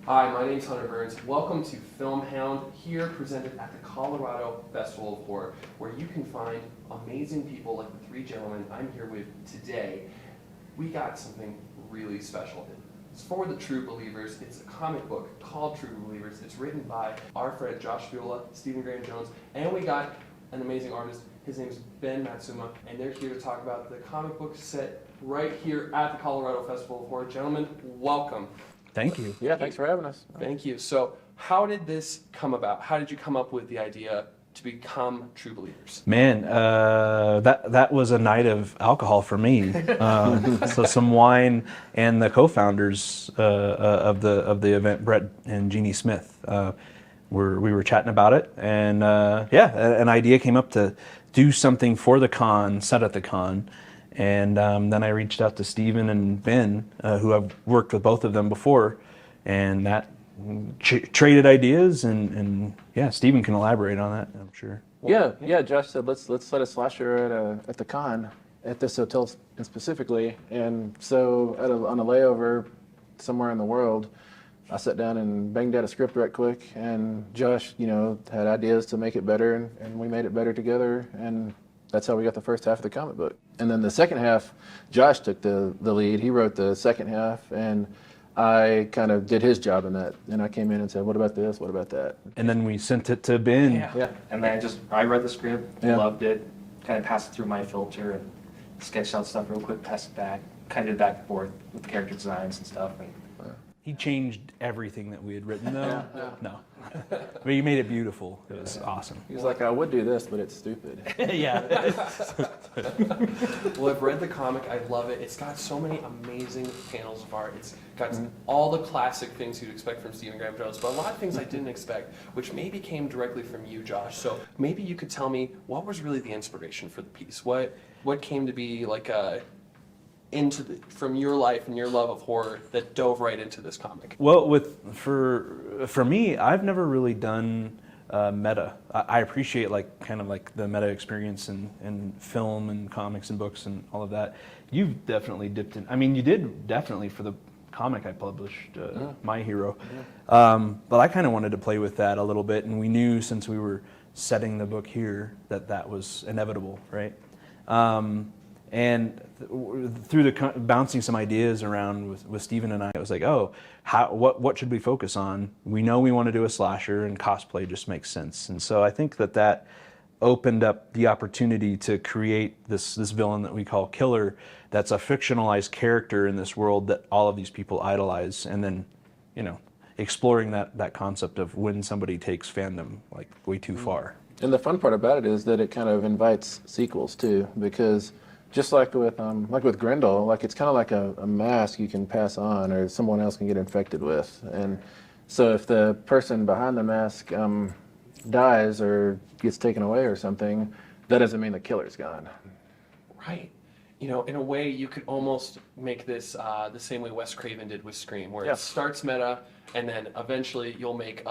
Hi, my name's Hunter Burns. Welcome to Film Hound, here presented at the Colorado Festival of Horror, where you can find amazing people like the three gentlemen I'm here with today. We got something really special. It's for the true believers. It's a comic book called True Believers. It's written by our friend Josh Viola, Stephen Graham Jones, and we got an amazing artist. His name's Ben Matsuya, and they're here to talk about the comic book set right here at the Colorado Festival of Horror. Gentlemen, welcome. Thank you. Yeah, thanks for having us. Thank you. So how did this come about? How did you come up with the idea to become True Believers? Man, that was a night of alcohol for me. So some wine, and the co-founders of the event, Brett and Jeannie Smith, we were chatting about it, and an idea came up to do something for the con, set at the con. And then I reached out to Stephen and Ben, who I've worked with both of them before, and that traded ideas. And Stephen can elaborate on that, I'm sure. Yeah. Josh said let's set a slasher at the con, at this hotel specifically. And so on a layover somewhere in the world, I sat down and banged out a script right quick. And Josh, had ideas to make it better, and we made it better together. And that's how we got the first half of the comic book. And then the second half, Josh took the lead. He wrote the second half, and I kind of did his job in that. And I came in and said, what about this? What about that? And then we sent it to Ben. Yeah. And then I read the script, loved it, kind of passed it through my filter and sketched out stuff real quick, passed it back, kind of did back and forth with the character designs and stuff. And He changed everything that we had written, though. No. But he made it beautiful. It was awesome. He was like, I would do this, but it's stupid. Yeah. Well, I've read the comic. I love it. It's got so many amazing panels of art. It's got all the classic things you'd expect from Stephen Graham Jones, but a lot of things I didn't expect, which maybe came directly from you, Josh. So maybe you could tell me what was really the inspiration for the piece? What came to be like from your life and your love of horror that dove right into this comic? Well, for me, I've never really done meta. I appreciate kind of the meta experience in film and comics and books and all of that. You've definitely dipped in. I mean, you did definitely for the comic I published, My Hero. But I kind of wanted to play with that a little bit, and we knew since we were setting the book here that was inevitable, right? And through bouncing some ideas around with Stephen and I, it was like, what should we focus on? We know we want to do a slasher, and cosplay just makes sense. And so I think that opened up the opportunity to create this villain that we call Killr, that's a fictionalized character in this world that all of these people idolize, and then, exploring that concept of when somebody takes fandom way too far. And the fun part about it is that it kind of invites sequels too, because just like with Grendel, it's kind of like a mask you can pass on, or someone else can get infected with. And so if the person behind the mask dies or gets taken away or something, that doesn't mean the killer's gone. Right. In a way, you could almost make this the same way Wes Craven did with Scream, where it starts meta, and then eventually you'll make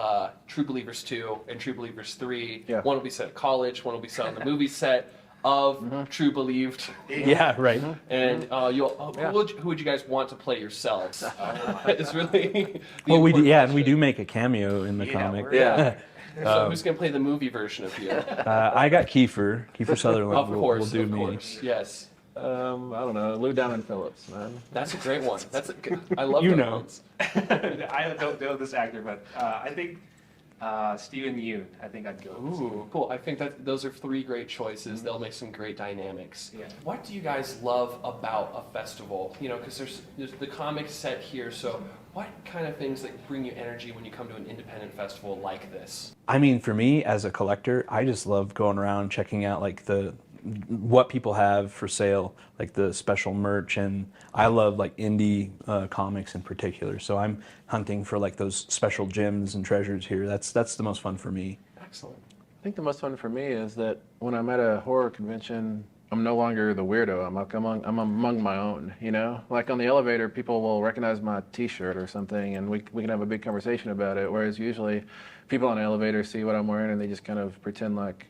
True Believers 2 and True Believers 3. Yeah. One will be set at college, one will be set on the movie set of True Believed. Yeah, right. And who would you guys want to play yourselves? It's really we do make a cameo in the comic. Yeah. So who's going to play the movie version of you? I got Kiefer Sutherland. Of course, will do of me. course. Yes. I don't know, Lou Diamond Phillips, man. That's a great one. I love those ones. I don't know this actor, but I think Steven Yeun, I think I'd go. Ooh, cool. I think that those are three great choices. They'll make some great dynamics. Yeah. What do you guys love about a festival? Because there's the comic set here, so what kind of things bring you energy when you come to an independent festival like this? I mean, for me as a collector, I just love going around checking out what people have for sale, the special merch, and I love indie comics in particular. So I'm hunting for those special gems and treasures here. That's the most fun for me. Excellent. I think the most fun for me is that when I'm at a horror convention, I'm no longer the weirdo. I'm among my own. On the elevator, people will recognize my T-shirt or something, and we can have a big conversation about it. Whereas usually, people on the elevator see what I'm wearing, and they just kind of pretend like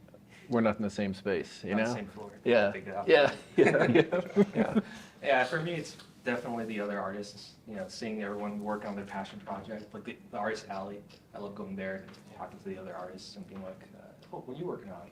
we're not in the same space, Not the same floor. Yeah. Yeah. Yeah. Yeah, for me, definitely the other artists, seeing everyone work on their passion project, like the artist alley. I love going there and talking to the other artists and being like, what are you working on?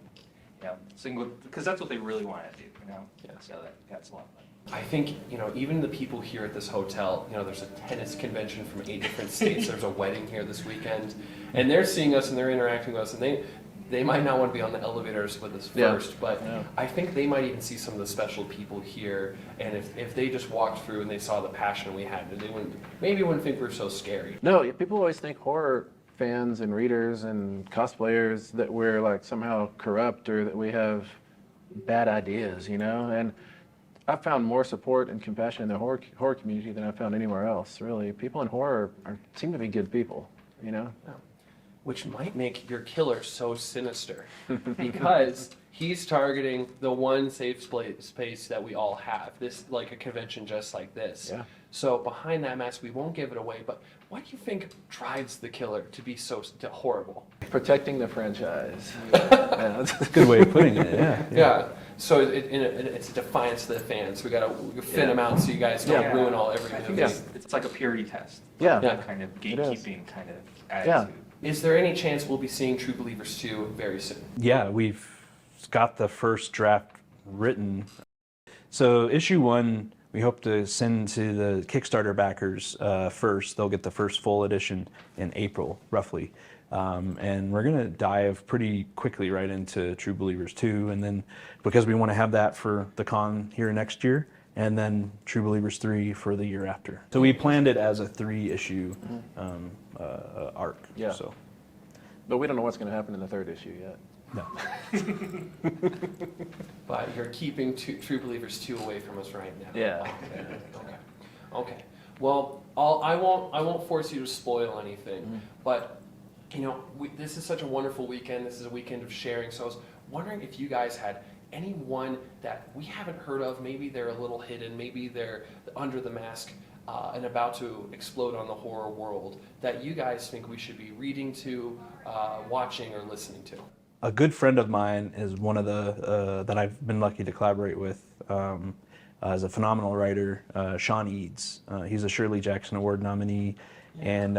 Because that's what they really want to do, Yeah. So that's a lot of fun. I think, even the people here at this hotel, there's a tennis convention from 8 different states. There's a wedding here this weekend. And they're seeing us and they're interacting with us. And they might not want to be on the elevators with us first, but I think they might even see some of the special people here. And if they just walked through and they saw the passion we had, they wouldn't think we're so scary. No, people always think horror fans and readers and cosplayers that we're like somehow corrupt or that we have bad ideas, and I've found more support and compassion in the horror community than I've found anywhere else, really. People in horror seem to be good people, Which might make your killer so sinister, because he's targeting the one safe space that we all have. This, like a convention just like this. Yeah. So behind that mask, we won't give it away. But what do you think drives the killer to be so horrible? Protecting the franchise. That's a good way of putting it. Yeah. Yeah. So it's a defiance to the fans. We gotta thin them out so you guys don't ruin every I movie. think it's like a purity test. Yeah. That kind of gatekeeping kind of attitude. Is there any chance we'll be seeing True Believers 2 very soon? Yeah, we've got the first draft written. So issue 1, we hope to send to the Kickstarter backers first. They'll get the first full edition in April, roughly. And we're going to dive pretty quickly right into True Believers 2. And then because we want to have that for the con here next year, and then True Believers 3 for the year after. So we planned it as a 3-issue arc. Yeah. So. But we don't know what's going to happen in the 3rd issue yet. No. But you're keeping True Believers 2 away from us right now. Yeah. Okay. Well, I won't force you to spoil anything, but this is such a wonderful weekend. This is a weekend of sharing. So I was wondering if you guys had anyone that we haven't heard of. Maybe they're a little hidden. Maybe they're under the mask and about to explode on the horror world that you guys think we should be reading to, watching, or listening to. A good friend of mine is one of the that I've been lucky to collaborate with as a phenomenal writer, Sean Eads. He's a Shirley Jackson Award nominee, and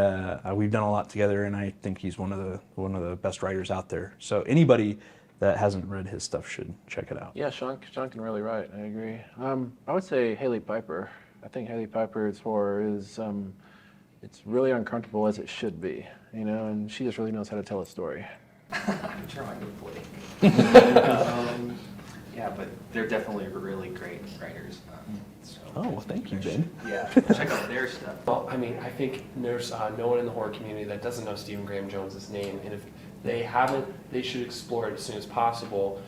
we've done a lot together. And I think he's one of the best writers out there. So anybody that hasn't read his stuff should check it out. Yeah, Sean can really write. I agree. I would say Haley Piper. I think Haley Piper's horror is it's really uncomfortable as it should be, and she just really knows how to tell a story. I'm sure I can yeah, but they're definitely really great writers. So Oh, well, thank you, Ben. yeah, check out their stuff. Well, I mean, I think there's no one in the horror community that doesn't know Stephen Graham Jones's name, and if they haven't, they should explore it as soon as possible.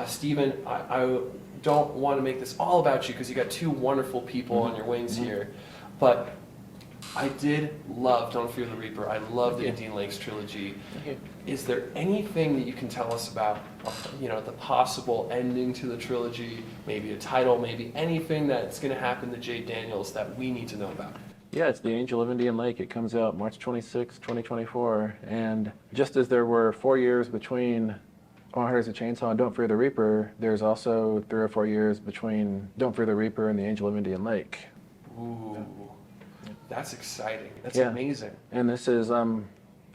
Stephen, I don't want to make this all about you because you got 2 wonderful people on your wings here, but I did love Don't Fear the Reaper. I love the Indian Lakes trilogy. Is there anything that you can tell us about, the possible ending to the trilogy, maybe a title, maybe anything that's going to happen to Jay Daniels that we need to know about? Yeah, it's The Angel of Indian Lake. It comes out March 26, 2024. And just as there were 4 years between On Hunters of Chainsaw and Don't Fear the Reaper, there's also 3 or 4 years between Don't Fear the Reaper and The Angel of Indian Lake. Ooh, that's exciting. That's Yeah. amazing. And this is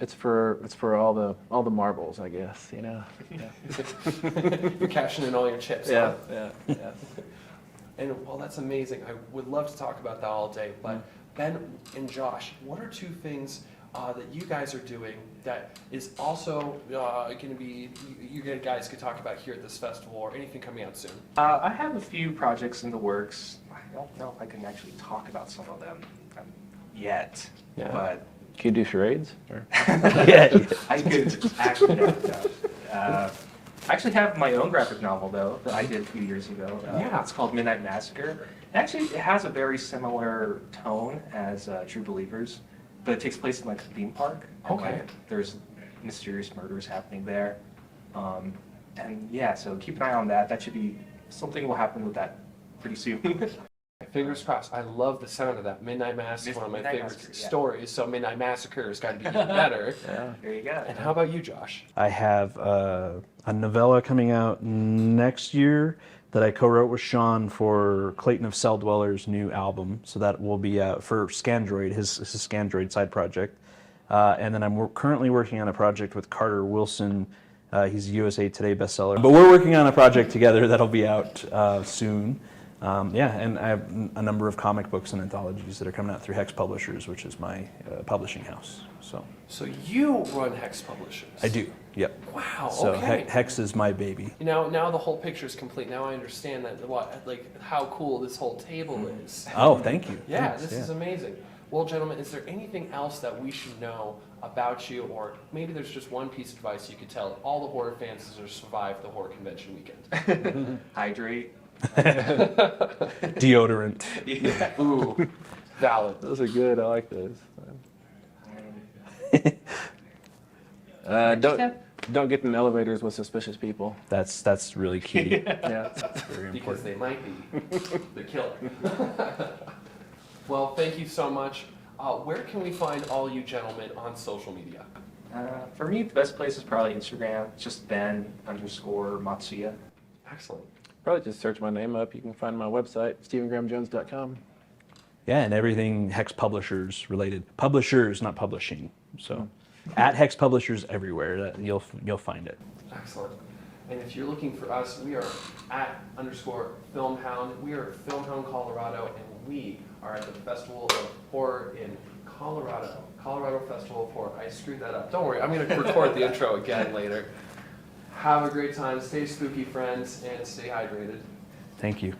it's for all the marbles, I guess, Yeah. You're cashing in all your chips. Yeah, Huh? yeah. And well, that's amazing. I would love to talk about that all day. But Ben and Josh, what are 2 things that you guys are doing that is also going to be you guys could talk about here at this festival, or anything coming out soon? I have a few projects in the works. I don't know if I can actually talk about some of them yet, Yeah. but Can you do charades? Or? Yeah. I could actually. I actually have my own graphic novel though that I did a few years ago. Yeah. It's called Midnight Massacre. Actually, it has a very similar tone as True Believers, but it takes place in like a theme park. And, Okay. there's mysterious murders happening there, and yeah, so keep an eye on that. That should be something will happen with that pretty soon. Fingers crossed. I love the sound of that. Midnight Mass is one of my Midnight favorite Massacre, yeah. stories, so Midnight Massacre has got to be even better. Yeah. There you go. And how about you, Josh? I have a novella coming out next year that I co-wrote with Sean for Clayton of Cell Dweller's new album. So that will be out for Scandroid, his Scandroid side project. And then I'm currently working on a project with Carter Wilson. He's a USA Today bestseller. But we're working on a project together that'll be out soon. And I have a number of comic books and anthologies that are coming out through Hex Publishers, which is my publishing house. So you run Hex Publishers. I do. Yep. Wow. So Okay. Hex is my baby. Now the whole picture is complete. Now I understand how cool this whole table is. Oh, thank you. Yeah, Thanks, this is amazing. Well, gentlemen, is there anything else that we should know about you, or maybe there's just one piece of advice you could tell all the horror fans to survive the horror convention weekend? Hydrate. Deodorant. Yeah. Ooh, valid. Those are good. I like those. Don't get in elevators with suspicious people. That's really key. Yeah. Very Because important. they might be the killer. Well, thank you so much. Where can we find all you gentlemen on social media? For me, the best place is probably Instagram. It's just Ben_Matsuya. Excellent. Probably just search my name up. You can find my website, stephengrahamjones.com. Yeah, and everything Hex Publishers related. Publishers, not publishing. So at Hex Publishers everywhere, you'll find it. Excellent. And if you're looking for us, we are @_FilmHound. We are at FilmHound, Colorado, and we are at the Festival of Horror in Colorado. Colorado Festival of Horror. I screwed that up. Don't worry, I'm going to record the intro again later. Have a great time. Stay spooky, friends, and stay hydrated. Thank you.